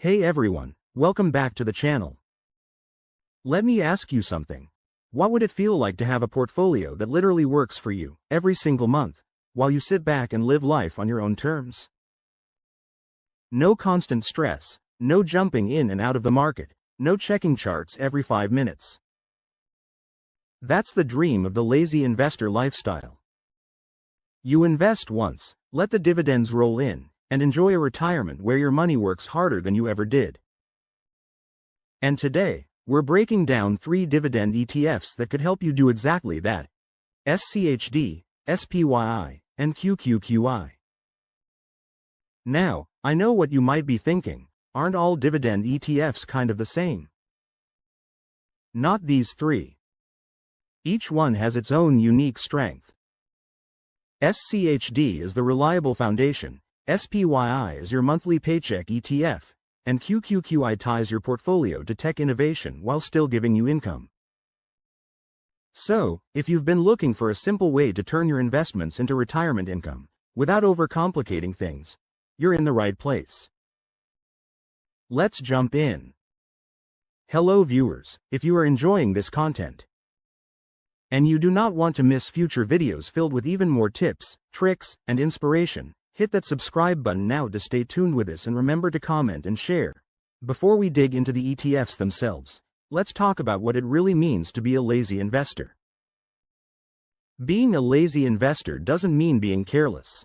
Hey everyone, welcome back to the channel. Let me ask you something. What would it feel like to have a portfolio that literally works for you every single month, while you sit back and live life on your own terms? No constant stress, no jumping in and out of the market, no checking charts every 5 minutes. That's the dream of the lazy investor lifestyle. You invest once, let the dividends roll in, and enjoy a retirement where your money works harder than you ever did. And today, we're breaking down 3 dividend ETFs that could help you do exactly that: SCHD, SPYI, and QQQI. Now, I know what you might be thinking: aren't all dividend ETFs kind of the same? Not these 3. Each one has its own unique strength. SCHD is the reliable foundation, SPYI is your monthly paycheck ETF, and QQQI ties your portfolio to tech innovation while still giving you income. So, if you've been looking for a simple way to turn your investments into retirement income, without overcomplicating things, you're in the right place. Let's jump in. Hello viewers, if you are enjoying this content, and you do not want to miss future videos filled with even more tips, tricks, and inspiration, hit that subscribe button now to stay tuned with us, and remember to comment and share. Before we dig into the ETFs themselves, let's talk about what it really means to be a lazy investor. Being a lazy investor doesn't mean being careless.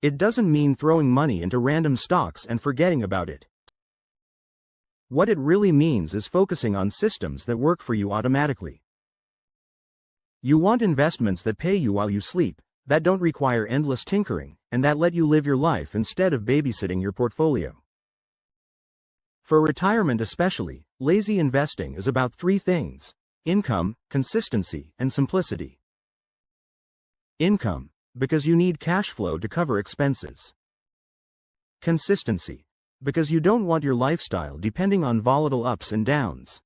It doesn't mean throwing money into random stocks and forgetting about it. What it really means is focusing on systems that work for you automatically. You want investments that pay you while you sleep, that don't require endless tinkering, and that let you live your life instead of babysitting your portfolio. For retirement especially, lazy investing is about 3 things: income, consistency, and simplicity. Income, because you need cash flow to cover expenses. Consistency, because you don't want your lifestyle depending on volatile ups and downs.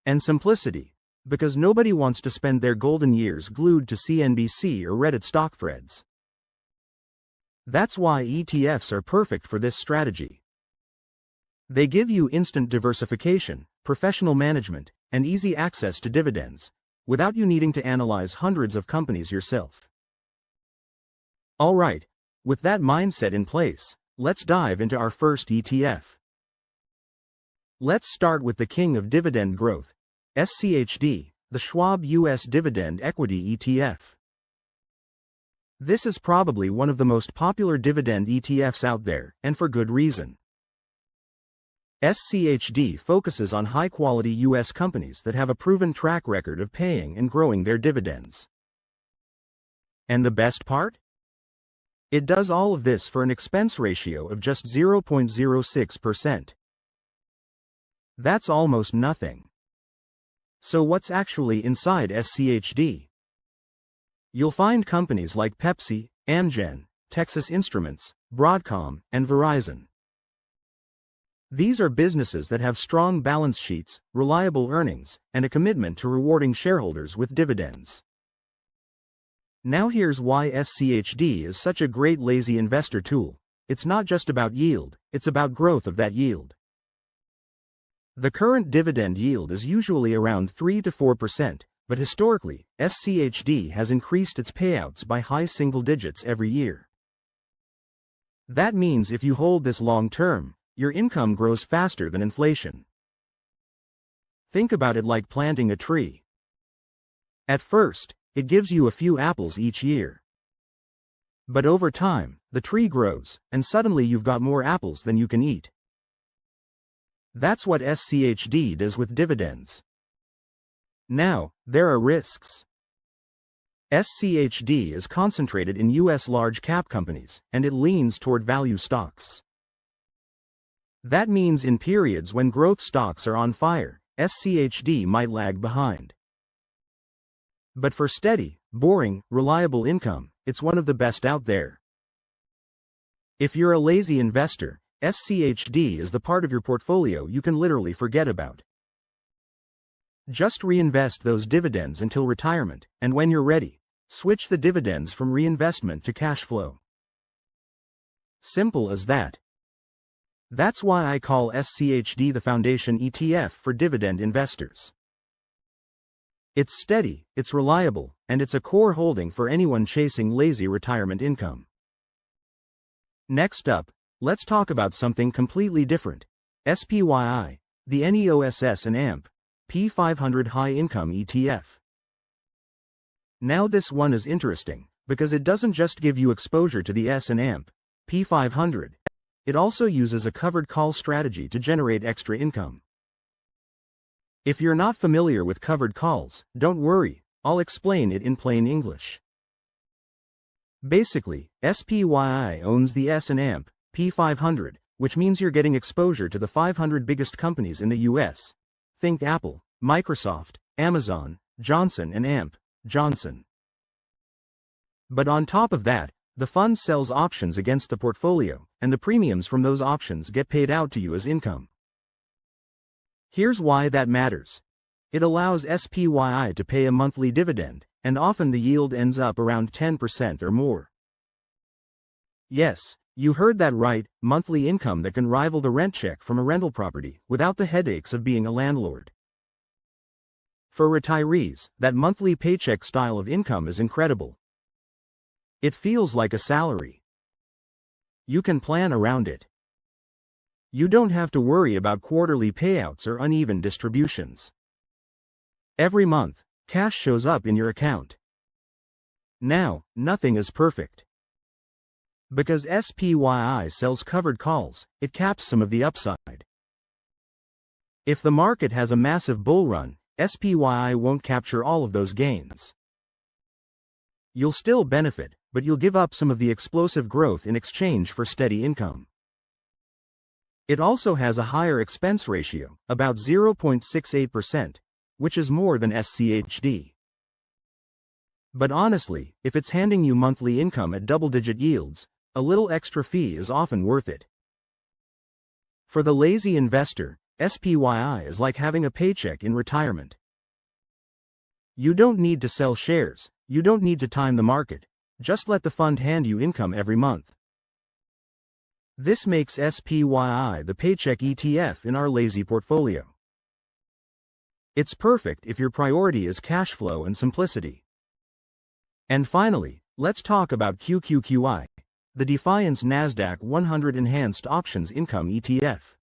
And simplicity, because nobody wants to spend their golden years glued to CNBC or Reddit stock threads. That's why ETFs are perfect for this strategy. They give you instant diversification, professional management, and easy access to dividends, without you needing to analyze hundreds of companies yourself. Alright, with that mindset in place, let's dive into our first ETF. Let's start with the king of dividend growth, SCHD, the Schwab US Dividend Equity ETF. This is probably one of the most popular dividend ETFs out there, and for good reason. SCHD focuses on high-quality US companies that have a proven track record of paying and growing their dividends. And the best part? It does all of this for an expense ratio of just 0.06%. That's almost nothing. So what's actually inside SCHD? You'll find companies like Pepsi, Amgen, Texas Instruments, Broadcom, and Verizon. These are businesses that have strong balance sheets, reliable earnings, and a commitment to rewarding shareholders with dividends. Now here's why SCHD is such a great lazy investor tool. It's not just about yield, it's about growth of that yield. The current dividend yield is usually around 3 to 4%, but historically, SCHD has increased its payouts by high single digits every year. That means if you hold this long term, your income grows faster than inflation. Think about it like planting a tree. At first, it gives you a few apples each year. But over time, the tree grows, and suddenly you've got more apples than you can eat. That's what SCHD does with dividends. Now, there are risks. SCHD is concentrated in US large-cap companies, and it leans toward value stocks. That means in periods when growth stocks are on fire, SCHD might lag behind. But for steady, boring, reliable income, it's one of the best out there. If you're a lazy investor, SCHD is the part of your portfolio you can literally forget about. Just reinvest those dividends until retirement, and when you're ready, switch the dividends from reinvestment to cash flow. Simple as that. That's why I call SCHD the foundation ETF for dividend investors. It's steady, it's reliable, and it's a core holding for anyone chasing lazy retirement income. Next up, let's talk about something completely different. SPYI, the NEOSS and AMP, P500 High Income ETF. Now this one is interesting, because it doesn't just give you exposure to the S and AMP, P500, it also uses a covered call strategy to generate extra income. If you're not familiar with covered calls, don't worry, I'll explain it in plain English. Basically, SPYI owns the S and AMP, P500, which means you're getting exposure to the 500 biggest companies in the US. Think Apple, Microsoft, Amazon, Johnson and AMP, Johnson. But on top of that, the fund sells options against the portfolio, and the premiums from those options get paid out to you as income. Here's why that matters. It allows SPYI to pay a monthly dividend, and often the yield ends up around 10% or more. Yes, you heard that right, monthly income that can rival the rent check from a rental property without the headaches of being a landlord. For retirees, that monthly paycheck style of income is incredible. It feels like a salary. You can plan around it. You don't have to worry about quarterly payouts or uneven distributions. Every month, cash shows up in your account. Now, nothing is perfect. Because SPYI sells covered calls, it caps some of the upside. If the market has a massive bull run, SPYI won't capture all of those gains. You'll still benefit, but you'll give up some of the explosive growth in exchange for steady income. It also has a higher expense ratio, about 0.68%, which is more than SCHD. But honestly, if it's handing you monthly income at double-digit yields, a little extra fee is often worth it. For the lazy investor, SPYI is like having a paycheck in retirement. You don't need to sell shares, you don't need to time the market, just let the fund hand you income every month. This makes SPYI the paycheck ETF in our lazy portfolio. It's perfect if your priority is cash flow and simplicity. And finally, let's talk about QQQI, the Defiance Nasdaq 100 Enhanced Options Income ETF.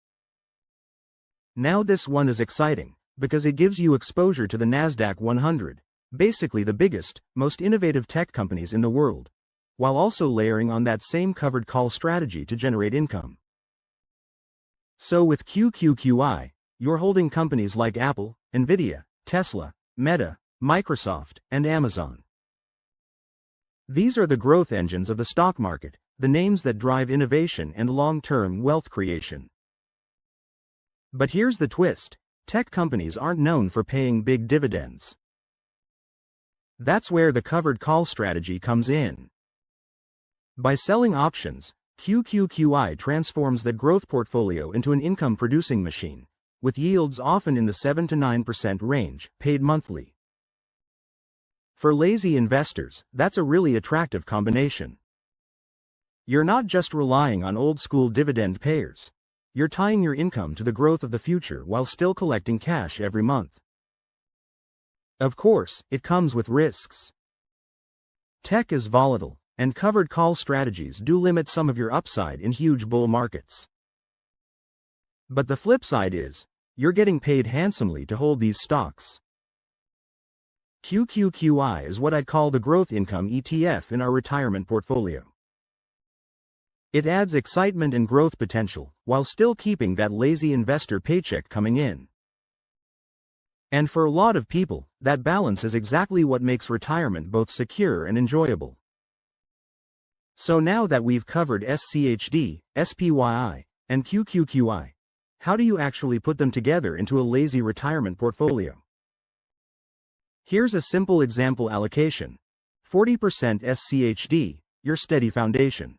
Now this one is exciting, because it gives you exposure to the Nasdaq 100, basically the biggest, most innovative tech companies in the world, while also layering on that same covered call strategy to generate income. So with QQQI, you're holding companies like Apple, Nvidia, Tesla, Meta, Microsoft, and Amazon. These are the growth engines of the stock market, the names that drive innovation and long-term wealth creation. But here's the twist, tech companies aren't known for paying big dividends. That's where the covered call strategy comes in. By selling options, QQQI transforms the growth portfolio into an income-producing machine, with yields often in the 7 to 9% range, paid monthly. For lazy investors, that's a really attractive combination. You're not just relying on old-school dividend payers. You're tying your income to the growth of the future while still collecting cash every month. Of course, it comes with risks. Tech is volatile, and covered call strategies do limit some of your upside in huge bull markets. But the flip side is, you're getting paid handsomely to hold these stocks. QQQI is what I'd call the growth income ETF in our retirement portfolio. It adds excitement and growth potential, while still keeping that lazy investor paycheck coming in. And for a lot of people, that balance is exactly what makes retirement both secure and enjoyable. So now that we've covered SCHD, SPYI, and QQQI, how do you actually put them together into a lazy retirement portfolio? Here's a simple example allocation. 40% SCHD, your steady foundation.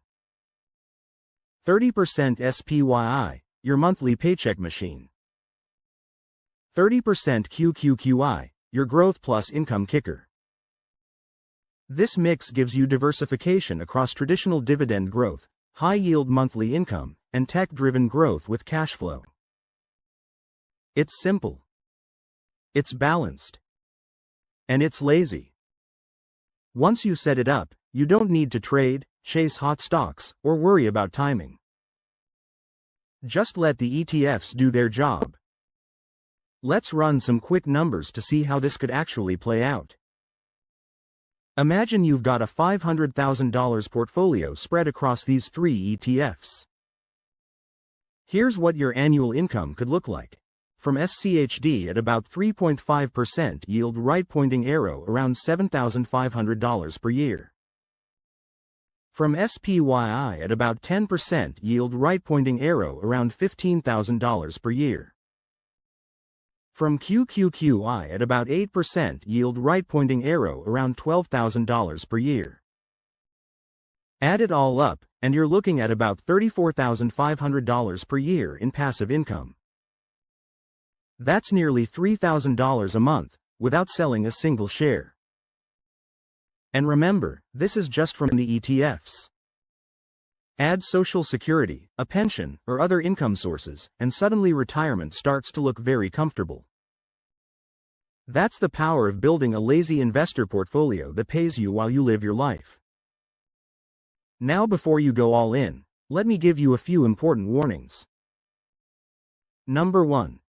30% SPYI, your monthly paycheck machine. 30% QQQI, your growth plus income kicker. This mix gives you diversification across traditional dividend growth, high-yield monthly income, and tech-driven growth with cash flow. It's simple. It's balanced. And it's lazy. Once you set it up, you don't need to trade, chase hot stocks, or worry about timing. Just let the ETFs do their job. Let's run some quick numbers to see how this could actually play out. Imagine you've got a $500,000 portfolio spread across these 3 ETFs. Here's what your annual income could look like. From SCHD at about 3.5% yield right-pointing arrow around $7,500 per year. From SPYI at about 10% yield right-pointing arrow around $15,000 per year. From QQQI at about 8% yield right-pointing arrow around $12,000 per year. Add it all up, and you're looking at about $34,500 per year in passive income. That's nearly $3,000 a month, without selling a single share. And remember, this is just from the ETFs. Add Social Security, a pension, or other income sources, and suddenly retirement starts to look very comfortable. That's the power of building a lazy investor portfolio that pays you while you live your life. Now before you go all in, let me give you a few important warnings. Number 1.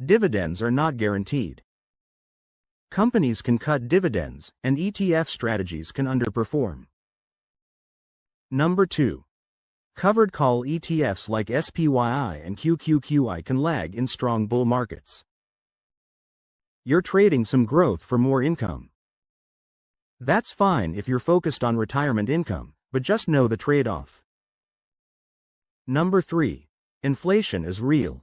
Dividends are not guaranteed. Companies can cut dividends, and ETF strategies can underperform. Number 2. Covered call ETFs like SPYI and QQQI can lag in strong bull markets. You're trading some growth for more income. That's fine if you're focused on retirement income, but just know the trade-off. Number 3. Inflation is real.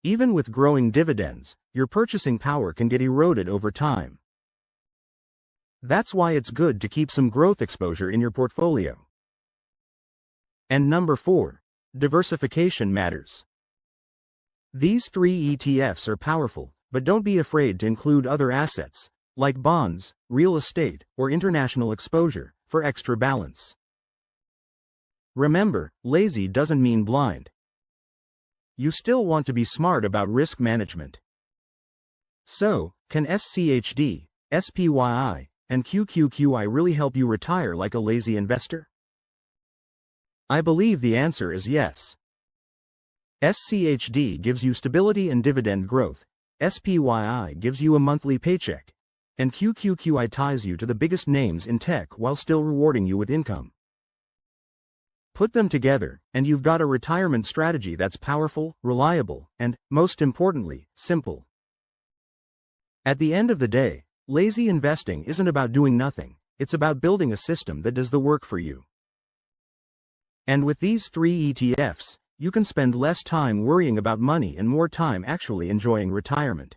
Even with growing dividends, your purchasing power can get eroded over time. That's why it's good to keep some growth exposure in your portfolio. And number 4. Diversification matters. These 3 ETFs are powerful, but don't be afraid to include other assets, like bonds, real estate, or international exposure, for extra balance. Remember, lazy doesn't mean blind. You still want to be smart about risk management. So, can SCHD, SPYI, and QQQI really help you retire like a lazy investor? I believe the answer is yes. SCHD gives you stability and dividend growth, SPYI gives you a monthly paycheck, and QQQI ties you to the biggest names in tech while still rewarding you with income. Put them together, and you've got a retirement strategy that's powerful, reliable, and, most importantly, simple. At the end of the day, lazy investing isn't about doing nothing, it's about building a system that does the work for you. And with these 3 ETFs, you can spend less time worrying about money and more time actually enjoying retirement.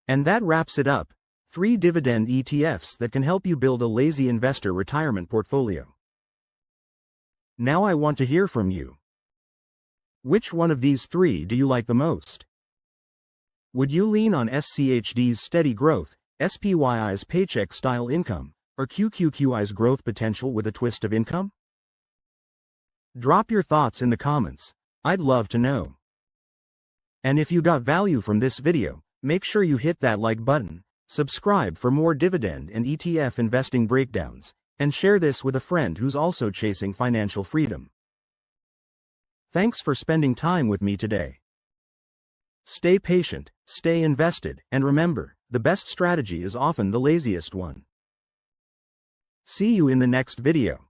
And that wraps it up, 3 dividend ETFs that can help you build a lazy investor retirement portfolio. Now I want to hear from you. Which one of these 3 do you like the most? Would you lean on SCHD's steady growth, SPYI's paycheck-style income, or QQQI's growth potential with a twist of income? Drop your thoughts in the comments, I'd love to know. And if you got value from this video, make sure you hit that like button, subscribe for more dividend and ETF investing breakdowns, and share this with a friend who's also chasing financial freedom. Thanks for spending time with me today. Stay patient, stay invested, and remember, the best strategy is often the laziest one. See you in the next video.